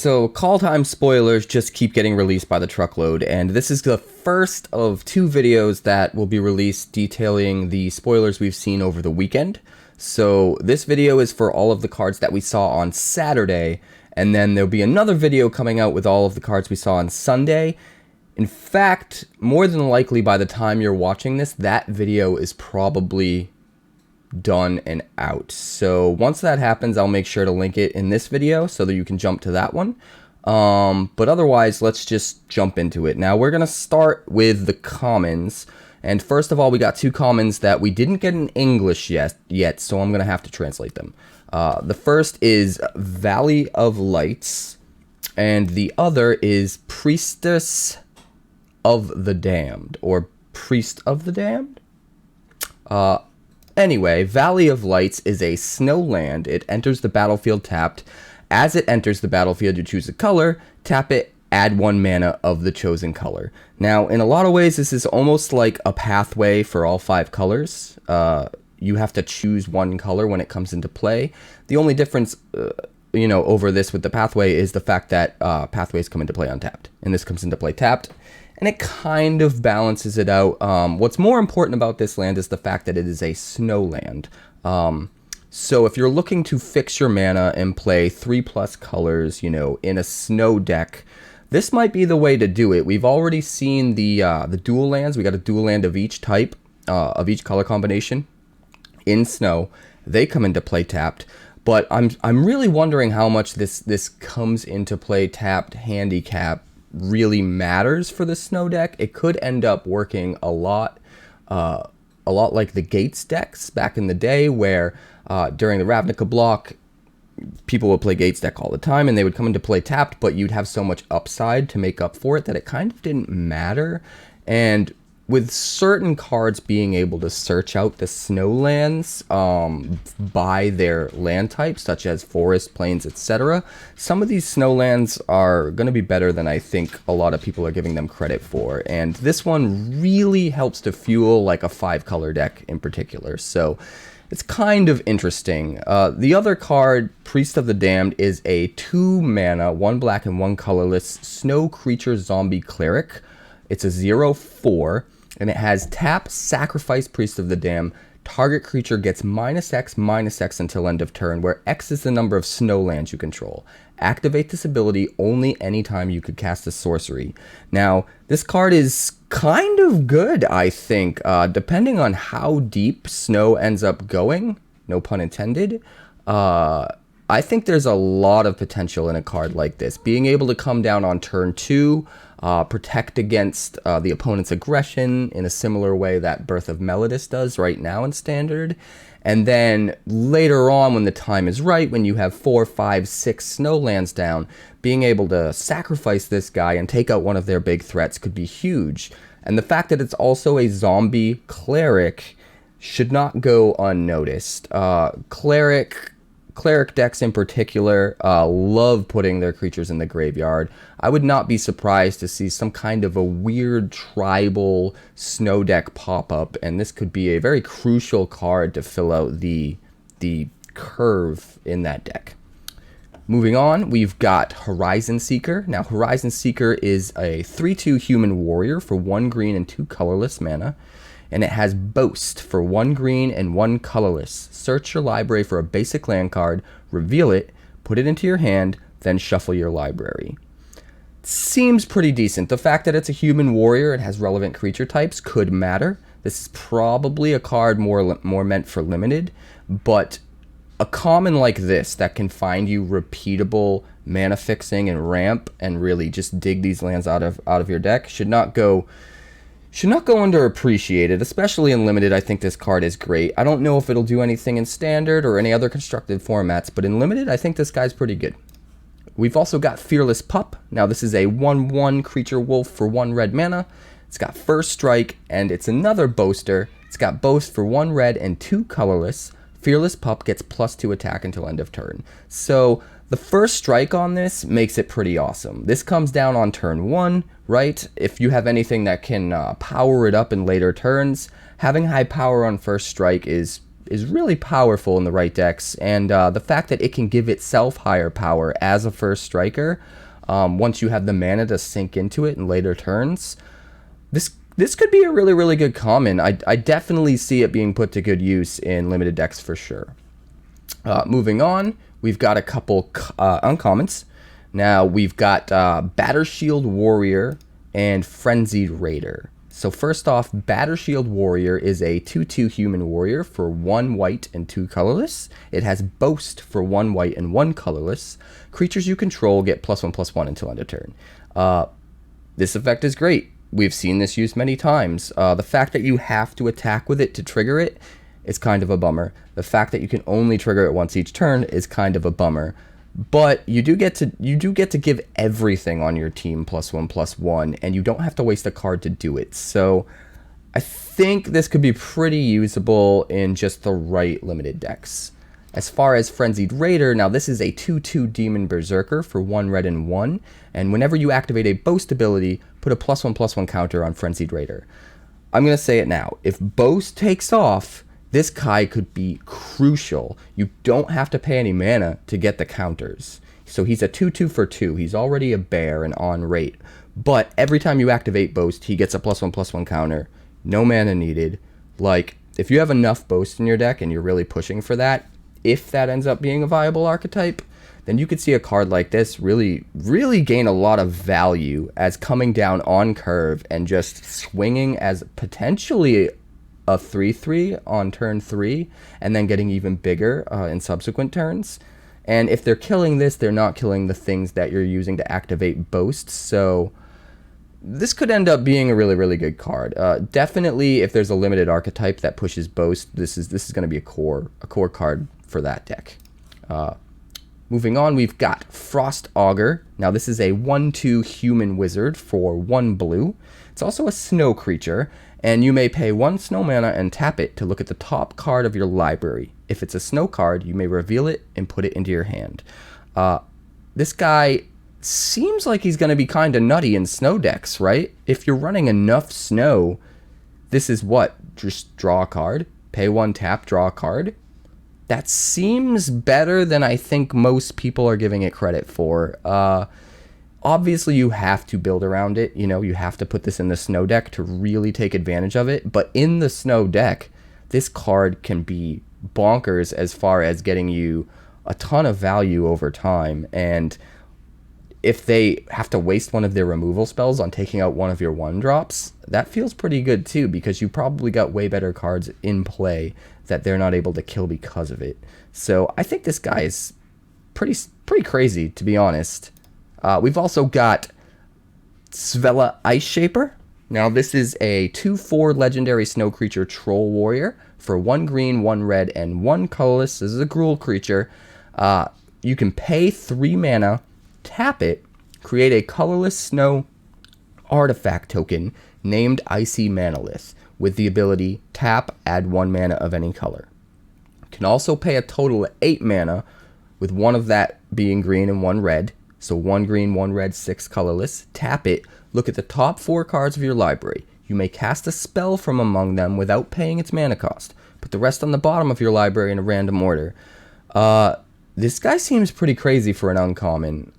So Kaldheim spoilers just keep getting released by the truckload, and this is the first of 2 videos that will be released detailing the spoilers we've seen over the weekend. So this video is for all of the cards that we saw on Saturday, and then there'll be another video coming out with all of the cards we saw on Sunday. In fact, more than likely by the time you're watching this, that video is probably done and out. So once that happens, I'll make sure to link it in this video so that you can jump to that one. But otherwise, let's just jump into it. Now we're gonna start with the commons, and first of all, we got 2 commons that we didn't get in English yet, so I'm gonna have to translate them. The first is Valley of Lights, and the other is Priestess of the Damned, or Priest of the Damned. Anyway, Valley of Lights is a snow land. It enters the battlefield tapped. As it enters the battlefield, you choose a color, tap it, add 1 mana of the chosen color. Now, in a lot of ways, this is almost like a pathway for all 5 colors. You have to choose 1 color when it comes into play. The only difference, over this with the pathway is the fact that pathways come into play untapped, and this comes into play tapped. And it kind of balances it out. What's more important about this land is the fact that it is a snow land. So if you're looking to fix your mana and play 3+ colors, in a snow deck, this might be the way to do it. We've already seen the dual lands. We got a dual land of each type, of each color combination in snow. They come into play tapped. But I'm really wondering how much this comes into play tapped handicap really matters for the snow deck. It could end up working a lot like the Gates decks back in the day, where during the Ravnica block, people would play Gates deck all the time, and they would come into play tapped, but you'd have so much upside to make up for it that it kind of didn't matter. And with certain cards being able to search out the snow lands by their land type, such as forest, plains, etc., some of these snow lands are going to be better than I think a lot of people are giving them credit for. And this one really helps to fuel like a 5-color deck in particular. So it's kind of interesting. The other card, Priest of the Damned, is a 2 mana, 1 black and 1 colorless snow creature zombie cleric. It's a 0/4, and it has tap, sacrifice Priest of the Damned. Target creature gets -X/-X until end of turn, where X is the number of snow lands you control. Activate this ability only anytime you could cast a sorcery. Now, this card is kind of good, I think, depending on how deep snow ends up going, no pun intended. I think there's a lot of potential in a card like this. Being able to come down on turn 2, protect against the opponent's aggression in a similar way that Birth of Melodis does right now in Standard. And then later on, when the time is right, when you have 4, 5, 6 snow lands down, being able to sacrifice this guy and take out one of their big threats could be huge. And the fact that it's also a zombie cleric should not go unnoticed. Cleric decks in particular love putting their creatures in the graveyard. I would not be surprised to see some kind of a weird tribal snow deck pop up, and this could be a very crucial card to fill out the curve in that deck. Moving on, we've got Horizonseeker. Now, Horizonseeker is a 3/2 human warrior for 1 green and 2 colorless mana. And it has Boast for 1 green and 1 colorless. Search your library for a basic land card, reveal it, put it into your hand, then shuffle your library. Seems pretty decent. The fact that it's a human warrior, it has relevant creature types, could matter. This is probably a card more meant for limited, but a common like this that can find you repeatable mana fixing and ramp and really just dig these lands out of your deck should not go underappreciated, especially in Limited. I think this card is great. I don't know if it'll do anything in Standard or any other constructed formats, but in Limited, I think this guy's pretty good. We've also got Fearless Pup. Now, this is a 1/1 creature wolf for 1 red mana. It's got First Strike, and it's another boaster. It's got Boast for 1 red and 2 colorless. Fearless Pup gets +2 attack until end of turn. So the First Strike on this makes it pretty awesome. This comes down on turn 1, right? If you have anything that can power it up in later turns, having high power on First Strike is is really powerful in the right decks, and the fact that it can give itself higher power as a first striker, once you have the mana to sink into it in later turns, this could be a really, really good common. I definitely see it being put to good use in limited decks for sure. Moving on, we've got a couple uncommons. Now, we've got Battershield Warrior and Frenzied Raider. So first off, Battershield Warrior is a 2/2 human warrior for 1 white and 2 colorless. It has Boast for 1 white and 1 colorless. Creatures you control get +1/+1 until end of turn. This effect is great. We've seen this used many times. The fact that you have to attack with it to trigger it is kind of a bummer. The fact that you can only trigger it once each turn is kind of a bummer. But you do get to give everything on your team +1/+1, and you don't have to waste a card to do it. So I think this could be pretty usable in just the right limited decks. As far as Frenzied Raider, now this is a 2/2 Demon Berserker for 1 red and 1, and whenever you activate a Boast ability, put a +1/+1 counter on Frenzied Raider. I'm going to say it now. If Boast takes off, this Kai could be crucial. You don't have to pay any mana to get the counters. So he's a 2/2 for 2. He's already a bear and on rate. But every time you activate Boast, he gets a +1/+1 counter. No mana needed. Like, if you have enough Boast in your deck and you're really pushing for that, if that ends up being a viable archetype, then you could see a card like this really, really gain a lot of value as coming down on curve and just swinging as potentially a 3/3 on turn 3, and then getting even bigger in subsequent turns. And if they're killing this, they're not killing the things that you're using to activate Boast. So this could end up being a really, really good card. Definitely, if there's a limited archetype that pushes Boast, this is going to be a core card for that deck. Moving on, we've got Frost Auger. Now this is a 1/2 human wizard for 1 blue. It's also a snow creature, and you may pay 1 snow mana and tap it to look at the top card of your library. If it's a snow card, you may reveal it and put it into your hand. This guy seems like he's going to be kind of nutty in snow decks, right? If you're running enough snow, this is what? Just draw a card, pay 1 tap, draw a card. That seems better than I think most people are giving it credit for. Obviously, you have to build around it. You know, you have to put this in the snow deck to really take advantage of it. But in the snow deck, this card can be bonkers as far as getting you a ton of value over time. And if they have to waste one of their removal spells on taking out one of your 1-drops, that feels pretty good too, because you probably got way better cards in play that they're not able to kill because of it. So I think this guy is pretty crazy, to be honest. We've also got Svella Ice Shaper. Now this is a 2/4 legendary snow creature troll warrior for 1 green, 1 red, and 1 colorless. This is a Gruul creature. You can pay 3 mana, tap it, create a colorless snow artifact token named Icy Manalith with the ability tap, add 1 mana of any color. You can also pay a total of 8 mana, with 1 of that being green and 1 red. So 1 green, 1 red, 6 colorless. Tap it, look at the top 4 cards of your library. You may cast a spell from among them without paying its mana cost. Put the rest on the bottom of your library in a random order. This guy seems pretty crazy for an uncommon.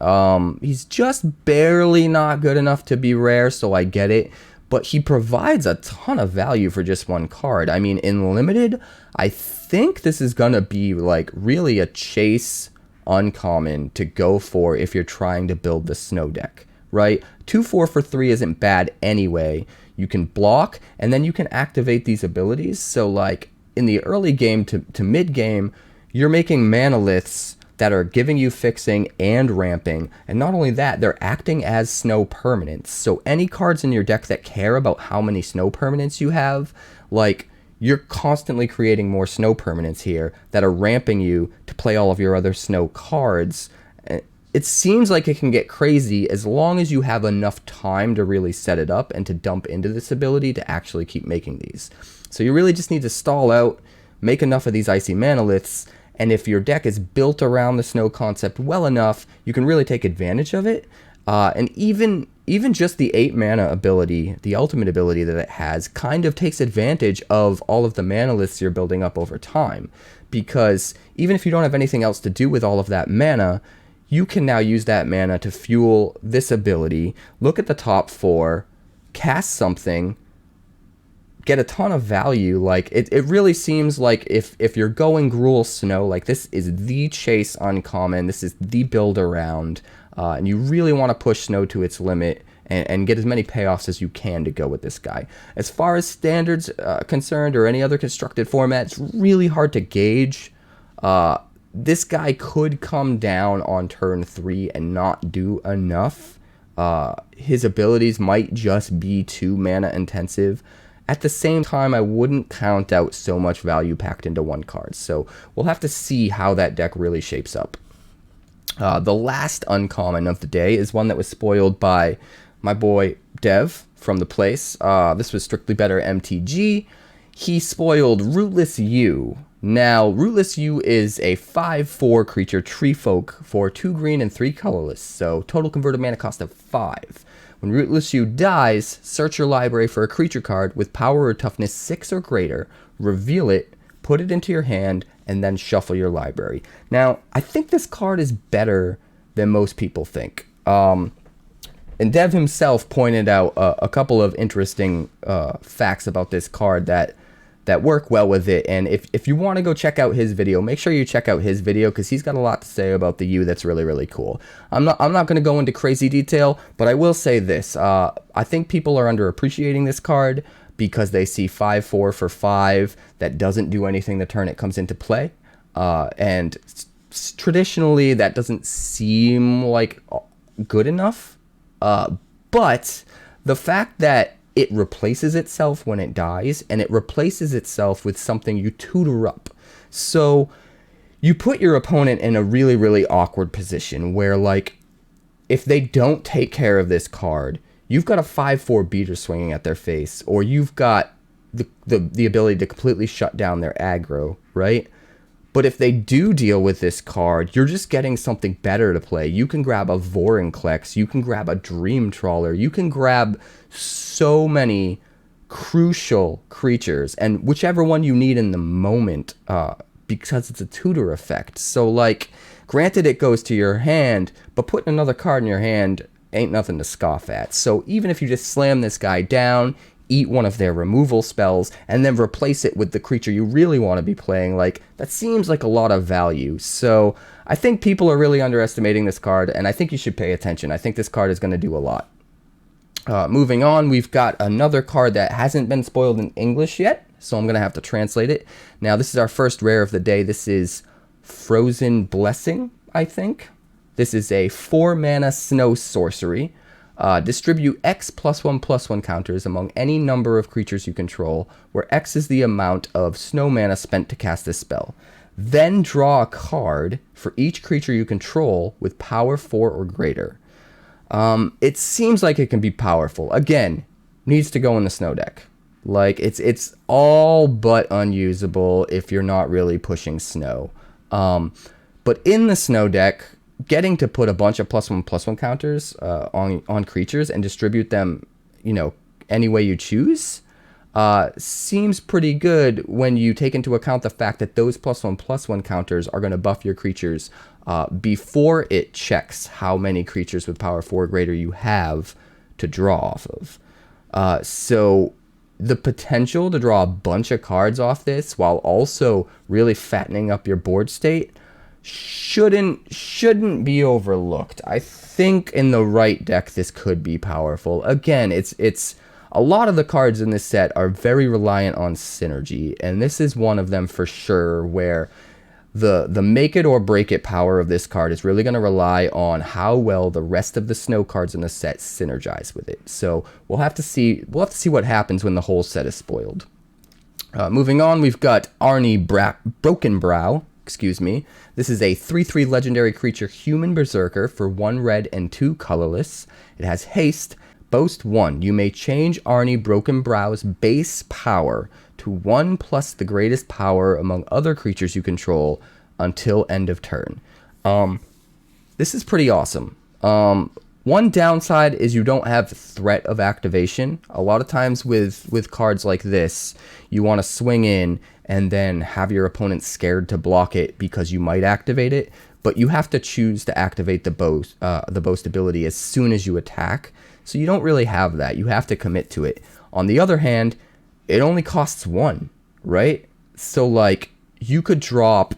He's just barely not good enough to be rare, so I get it. But he provides a ton of value for just 1 card. I mean, in limited, I think this is gonna be like really a chase uncommon to go for if you're trying to build the snow deck, right? 2/4 for 3 isn't bad anyway. You can block, and then you can activate these abilities. So like in the early game to mid game, you're making manaliths that are giving you fixing and ramping, and not only that, they're acting as snow permanents. So any cards in your deck that care about how many snow permanents you have, like, you're constantly creating more snow permanents here that are ramping you to play all of your other snow cards. It seems like it can get crazy as long as you have enough time to really set it up and to dump into this ability to actually keep making these. So you really just need to stall out, make enough of these Icy Manaliths, and if your deck is built around the snow concept well enough, you can really take advantage of it. And even even just the 8 mana ability, the ultimate ability that it has, kind of takes advantage of all of the mana lists you're building up over time. Because even if you don't have anything else to do with all of that mana, you can now use that mana to fuel this ability, look at the top 4, cast something, get a ton of value. Like, it really seems like if you're going Gruul Snow, like, this is the chase uncommon, this is the build around, and you really want to push Snow to its limit and get as many payoffs as you can to go with this guy. As far as standards concerned, or any other constructed format, it's really hard to gauge. This guy could come down on turn 3 and not do enough. His abilities might just be too mana intensive. At the same time, I wouldn't count out so much value packed into one card. So we'll have to see how that deck really shapes up. The last uncommon of the day is one that was spoiled by my boy Dev from the place. This was Strictly Better MTG. He spoiled Rootless U. Now, Rootless U is a 5/4 creature tree folk for 2 green and 3 colorless, so total converted mana cost of 5. When Rootless U dies, search your library for a creature card with power or toughness 6 or greater, reveal it, put it into your hand, and then shuffle your library. Now, I think this card is better than most people think. And Dev himself pointed out a couple of interesting facts about this card that work well with it. And if you want to go check out his video, make sure you check out his video, because he's got a lot to say about the U that's really, really cool. I'm not going to go into crazy detail, but I will say this. I think people are underappreciating this card because they see 5/4 for 5 that doesn't do anything the turn it comes into play. And traditionally, that doesn't seem like good enough. But the fact that it replaces itself when it dies, and it replaces itself with something you tutor up. So you put your opponent in a really, really awkward position where, like, if they don't take care of this card, you've got a 5/4 beater swinging at their face, or you've got the ability to completely shut down their aggro, right? But if they do deal with this card, you're just getting something better to play. You can grab a Vorinclex, you can grab a Dream Trawler, you can grab so many crucial creatures, and whichever one you need in the moment, because it's a tutor effect. So, like, granted it goes to your hand, but putting another card in your hand ain't nothing to scoff at. So even if you just slam this guy down, eat one of their removal spells, and then replace it with the creature you really want to be playing, like, that seems like a lot of value. So I think people are really underestimating this card, and I think you should pay attention. I think this card is going to do a lot. Moving on, we've got another card that hasn't been spoiled in English yet, so I'm going to have to translate it. Now, this is our first rare of the day. This is Frozen Blessing, I think. This is a 4 mana snow sorcery. Distribute X +1/+1 counters among any number of creatures you control, where X is the amount of snow mana spent to cast this spell. Then draw a card for each creature you control with power 4 or greater. It seems like it can be powerful. Again, needs to go in the snow deck. Like, it's all but unusable if you're not really pushing snow. But in the snow deck, getting to put a bunch of +1/+1 counters on creatures and distribute them, any way you choose, seems pretty good when you take into account the fact that those +1/+1 counters are going to buff your creatures before it checks how many creatures with power 4 or greater you have to draw off of. So the potential to draw a bunch of cards off this while also really fattening up your board state shouldn't be overlooked. I think in the right deck this could be powerful. Again, it's a lot of the cards in this set are very reliant on synergy, and this is one of them for sure, where the make it or break it power of this card is really going to rely on how well the rest of the snow cards in the set synergize with it. So we'll have to see what happens when the whole set is spoiled. Moving on, we've got Arnie Broken Brow. This is a 3/3 legendary creature human berserker for 1 red and 2 colorless. It has haste, boast 1. You may change Arnie Broken Brow's base power to 1 plus the greatest power among other creatures you control until end of turn. This is pretty awesome. One downside is you don't have threat of activation. A lot of times with cards like this, you want to swing in and then have your opponent scared to block it because you might activate it, but you have to choose to activate the boast ability as soon as you attack. So you don't really have that. You have to commit to it. On the other hand, it only costs 1, right? So like you could drop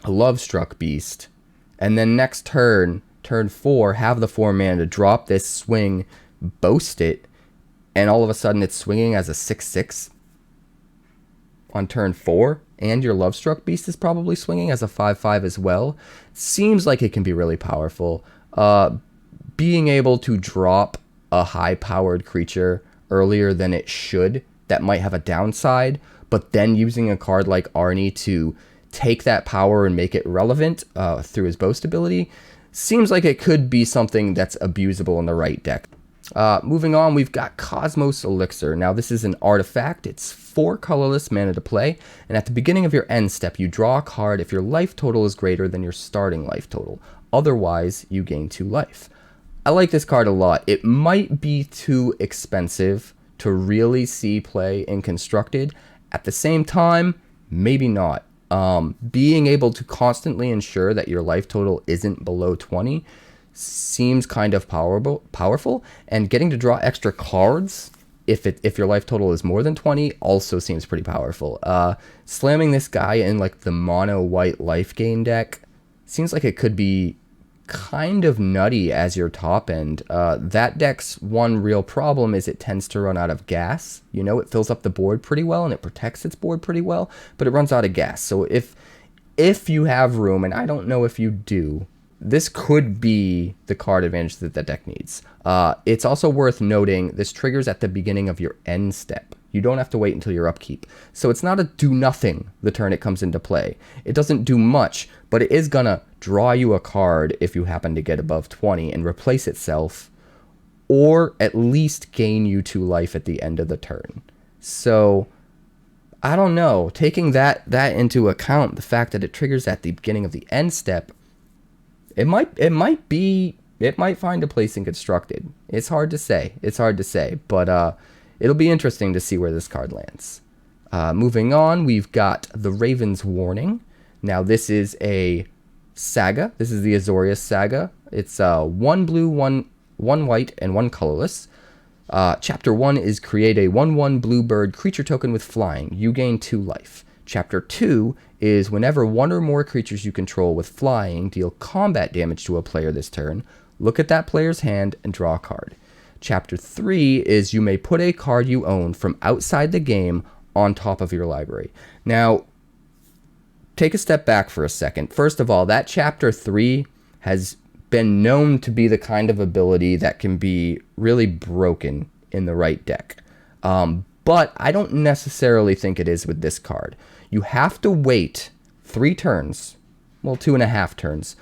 a Lovestruck Beast and then next turn 4, have the 4 mana to drop this, swing, boast it, and all of a sudden it's swinging as a 6/6 on turn 4, and your Lovestruck Beast is probably swinging as a 5/5 as well. Seems like it can be really powerful. Being able to drop a high-powered creature earlier than it should, that might have a downside, but then using a card like Arnie to take that power and make it relevant through his boast ability, seems like it could be something that's abusable in the right deck. Moving on, we've got Cosmos Elixir. Now, this is an artifact. It's 4 colorless mana to play, and at the beginning of your end step, you draw a card if your life total is greater than your starting life total. Otherwise, you gain 2 life. I like this card a lot. It might be too expensive to really see play in Constructed. At the same time, maybe not. Being able to constantly ensure that your life total isn't below 20 seems kind of powerful, and getting to draw extra cards if your life total is more than 20 also seems pretty powerful. Slamming this guy in like the mono white life gain deck seems like it could be kind of nutty as your top end. That deck's one real problem is it tends to run out of gas. You know, it fills up the board pretty well and it protects its board pretty well, but it runs out of gas. So if you have room, and I don't know if you do, this could be the card advantage that that deck needs. It's also worth noting this triggers at the beginning of your end step. You don't have to wait until your upkeep. So it's not a do nothing the turn it comes into play. It doesn't do much, but it is gonna draw you a card if you happen to get above 20 and replace itself, or at least gain you 2 life at the end of the turn. So I don't know, taking that into account, the fact that it triggers at the beginning of the end step, it might find a place in Constructed. It's hard to say, but it'll be interesting to see where this card lands. Moving on, we've got the Raven's Warning. Now, this is a saga. This is the Azorius saga. It's 1 blue, 1 white, and 1 colorless. Chapter 1 is create a 1/1 blue bird creature token with flying. You gain 2 life. Chapter 2 is whenever 1 or more creatures you control with flying deal combat damage to a player this turn, look at that player's hand and draw a card. Chapter 3 is you may put a card you own from outside the game on top of your library. Now, take a step back for a second. First of all, that Chapter 3 has been known to be the kind of ability that can be really broken in the right deck. But I don't necessarily think it is with this card. You have to wait 3 turns, well, 2.5 turns,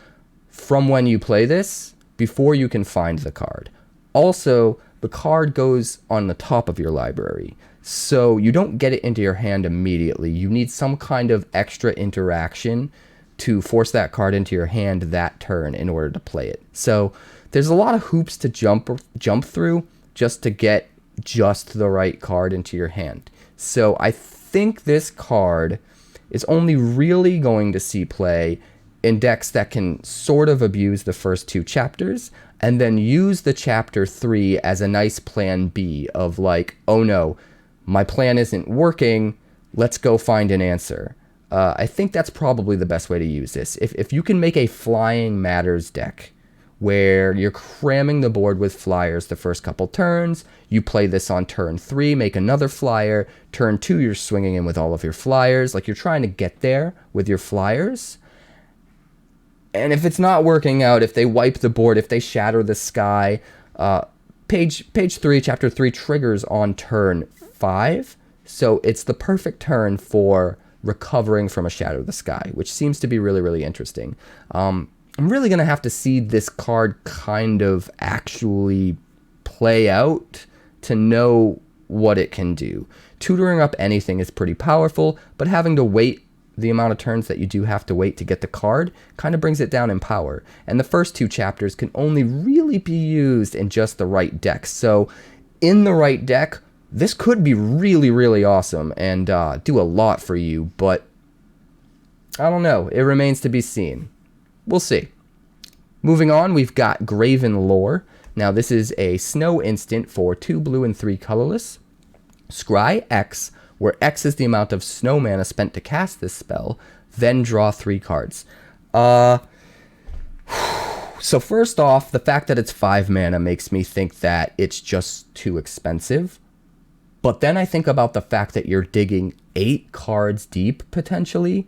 from when you play this before you can find the card. Also, the card goes on the top of your library, so you don't get it into your hand immediately. You need some kind of extra interaction to force that card into your hand that turn in order to play it. So there's a lot of hoops to jump through just to get just the right card into your hand. So I think this card is only really going to see play in decks that can sort of abuse the first 2 chapters and then use the Chapter 3 as a nice plan B of like, oh no, my plan isn't working, let's go find an answer. I think that's probably the best way to use this. If you can make a Flying Matters deck where you're cramming the board with flyers the first couple turns, you play this on turn 3, make another flyer, turn 2 you're swinging in with all of your flyers, like you're trying to get there with your flyers. And if it's not working out, if they wipe the board, if they shatter the sky, page 3, Chapter 3 triggers on turn 5. So it's the perfect turn for recovering from a Shatter the Sky, which seems to be really, really interesting. I'm really going to have to see this card kind of actually play out to know what it can do. Tutoring up anything is pretty powerful, but having to wait the amount of turns that you do have to wait to get the card kind of brings it down in power. And the first 2 chapters can only really be used in just the right deck. So in the right deck, this could be really, really awesome and do a lot for you, but I don't know. It remains to be seen. We'll see. Moving on, we've got Graven Lore. Now, this is a snow instant for 2 blue and 3 colorless. Scry X, where X is the amount of snow mana spent to cast this spell, then draw 3 cards. So first off, the fact that it's 5 mana makes me think that it's just too expensive. But then I think about the fact that you're digging 8 cards deep, potentially,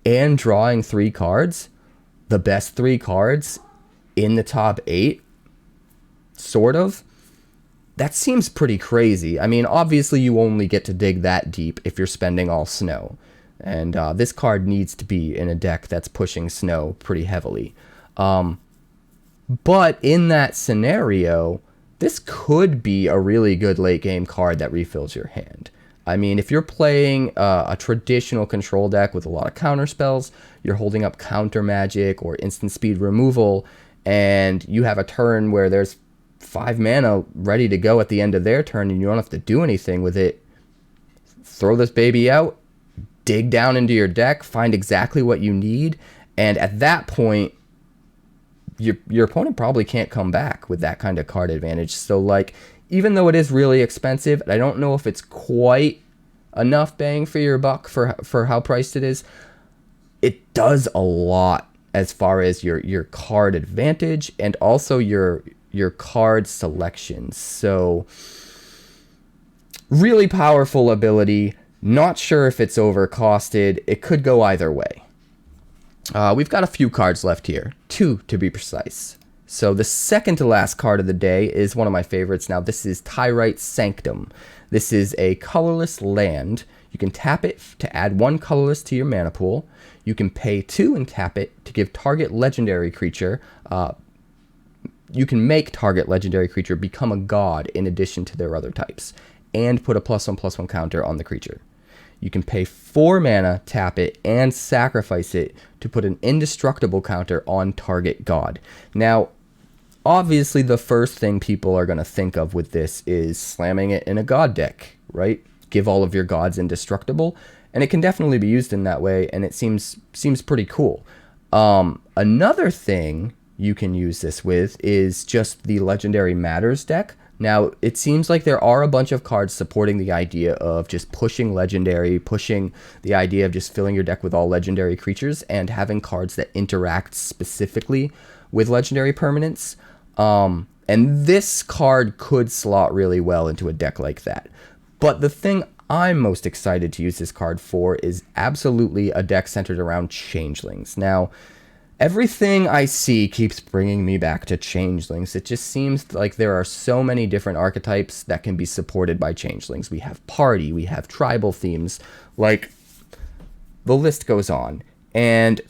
and drawing 3 cards. The best 3 cards in the top 8, sort of. That seems pretty crazy. I mean, obviously you only get to dig that deep if you're spending all snow. And this card needs to be in a deck that's pushing snow pretty heavily. But in that scenario, this could be a really good late game card that refills your hand. I mean, if you're playing a traditional control deck with a lot of counter spells, you're holding up counter magic or instant speed removal, and you have a turn where there's 5 mana ready to go at the end of their turn and you don't have to do anything with it, throw this baby out, dig down into your deck, find exactly what you need, and at that point, your opponent probably can't come back with that kind of card advantage. So, like, even though it is really expensive, I don't know if it's quite enough bang for your buck for how priced it is. It does a lot as far as your card advantage and also your card selection. So, really powerful ability. Not sure if it's overcosted. It could go either way. We've got a few cards left here. 2 to be precise. So the second to last card of the day is one of my favorites. Now this is Tyrite Sanctum. This is a colorless land. You can tap it to add 1 colorless to your mana pool. You can pay 2 and tap it to give target legendary creature. You can make target legendary creature become a god in addition to their other types, and put a +1/+1 counter on the creature. You can pay 4 mana, tap it, and sacrifice it to put an indestructible counter on target god. Now, obviously the first thing people are going to think of with this is slamming it in a god deck, right? Give all of your gods indestructible, and it can definitely be used in that way, and it seems pretty cool. Another thing you can use this with is just the Legendary Matters deck. Now, it seems like there are a bunch of cards supporting the idea of just pushing legendary, pushing the idea of just filling your deck with all legendary creatures and having cards that interact specifically with legendary permanents. And this card could slot really well into a deck like that. But the thing I'm most excited to use this card for is absolutely a deck centered around changelings. Now, everything I see keeps bringing me back to changelings. It just seems like there are so many different archetypes that can be supported by changelings. We have party, we have tribal themes, like, the list goes on. And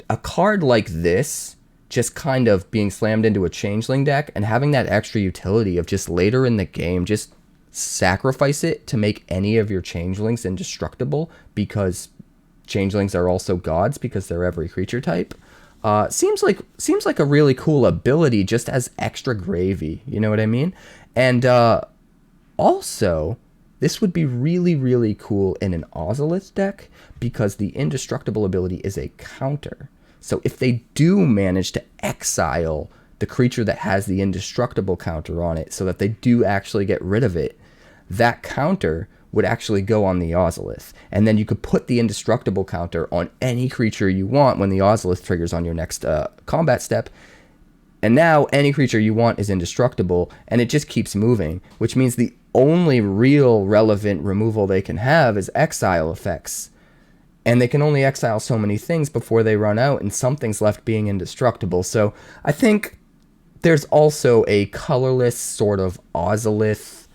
a card like this, just kind of being slammed into a changeling deck and having that extra utility of just later in the game, just sacrifice it to make any of your changelings indestructible, because changelings are also gods because they're every creature type. Seems like a really cool ability just as extra gravy, you know what I mean? And also, this would be really, really cool in an Ozolith deck because the indestructible ability is a counter. So if they do manage to exile the creature that has the indestructible counter on it so that they do actually get rid of it, that counter would actually go on the Ozolith. And then you could put the indestructible counter on any creature you want when the Ozolith triggers on your next combat step. And now any creature you want is indestructible, and it just keeps moving, which means the only real relevant removal they can have is exile effects. And they can only exile so many things before they run out, and something's left being indestructible. So I think there's also a colorless sort of Ozolith,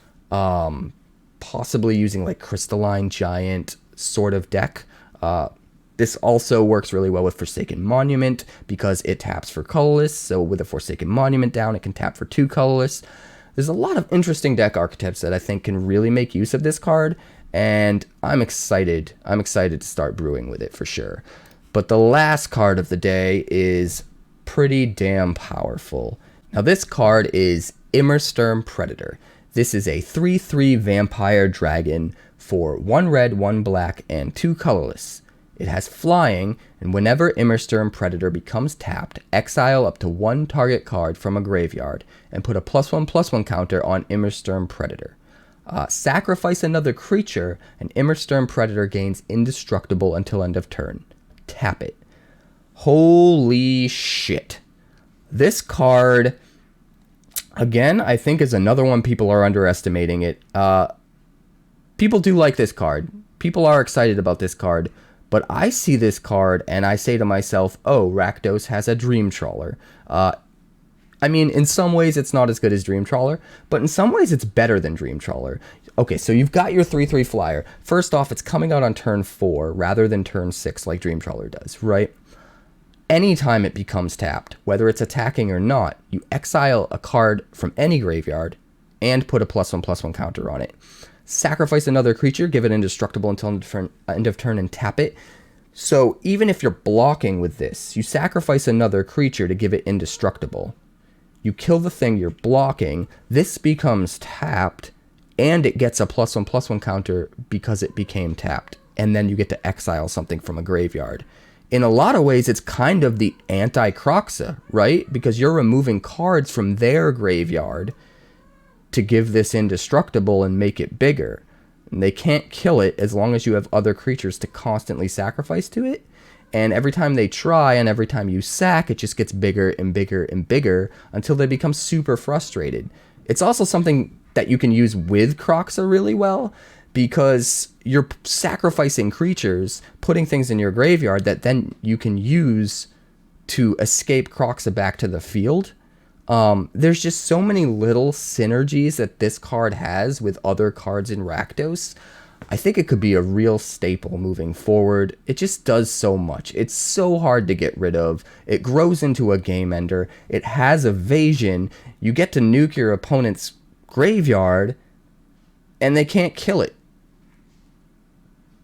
possibly using like Crystalline Giant sort of deck. This also works really well with Forsaken Monument because it taps for colorless. So with a Forsaken Monument down, it can tap for 2 colorless. There's a lot of interesting deck archetypes that I think can really make use of this card. and I'm excited. I'm excited to start brewing with it for sure. But the last card of the day is pretty damn powerful. Now this card is Immersed Predator. This is a 3/3 vampire dragon for 1 red, 1 black, and 2 colorless. It has flying, and whenever Immersed Predator becomes tapped, exile up to 1 target card from a graveyard and put a +1/+1 counter on Immersed Predator. Sacrifice another creature, and Immersed Predator gains indestructible until end of turn. Tap it. Holy shit. This card, again, I think is another one people are underestimating it. People do like this card. People are excited about this card. But I see this card and I say to myself, oh, Rakdos has a Dream Trawler. I mean, in some ways it's not as good as Dream Trawler, but in some ways it's better than Dream Trawler. Okay, so you've got your 3/3 flyer. First off, it's coming out on turn 4 rather than turn 6 like Dream Trawler does, right? Anytime it becomes tapped, whether it's attacking or not, you exile a card from any graveyard and put a +1/+1 counter on it. Sacrifice another creature, give it indestructible until end of turn, and tap it. So even if you're blocking with this, you sacrifice another creature to give it indestructible. You kill the thing you're blocking, this becomes tapped, and it gets a +1/+1 counter because it became tapped. And then you get to exile something from a graveyard. In a lot of ways, it's kind of the anti-Kroxa, right? Because you're removing cards from their graveyard to give this indestructible and make it bigger. And they can't kill it as long as you have other creatures to constantly sacrifice to it. And every time they try and every time you sack, it just gets bigger and bigger and bigger until they become super frustrated. It's also something that you can use with Kroxa really well, because you're sacrificing creatures, putting things in your graveyard that then you can use to escape Kroxa back to the field. There's just so many little synergies that this card has with other cards in Rakdos. I think it could be a real staple moving forward. It just does so much. It's so hard to get rid of. It grows into a game ender. It has evasion. You get to nuke your opponent's graveyard, and they can't kill it.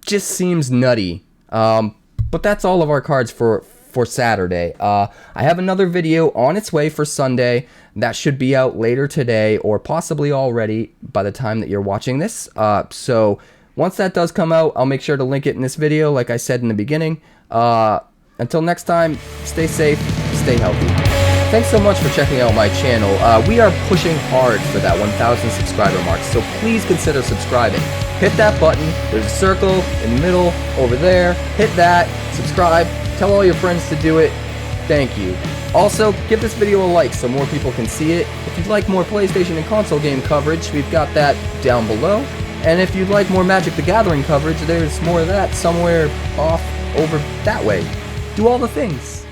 Just seems nutty. But that's all of our cards for Saturday. I have another video on its way for Sunday. That should be out later today, or possibly already by the time that you're watching this. So once that does come out, I'll make sure to link it in this video, like I said in the beginning. Until next time, stay safe, stay healthy. Thanks so much for checking out my channel. We are pushing hard for that 1,000 subscriber mark, so please consider subscribing. Hit that button. There's a circle in the middle over there. Hit that, subscribe, tell all your friends to do it. Thank you. Also, give this video a like so more people can see it. If you'd like more PlayStation and console game coverage, we've got that down below. And if you'd like more Magic the Gathering coverage, there's more of that somewhere off over that way. Do all the things.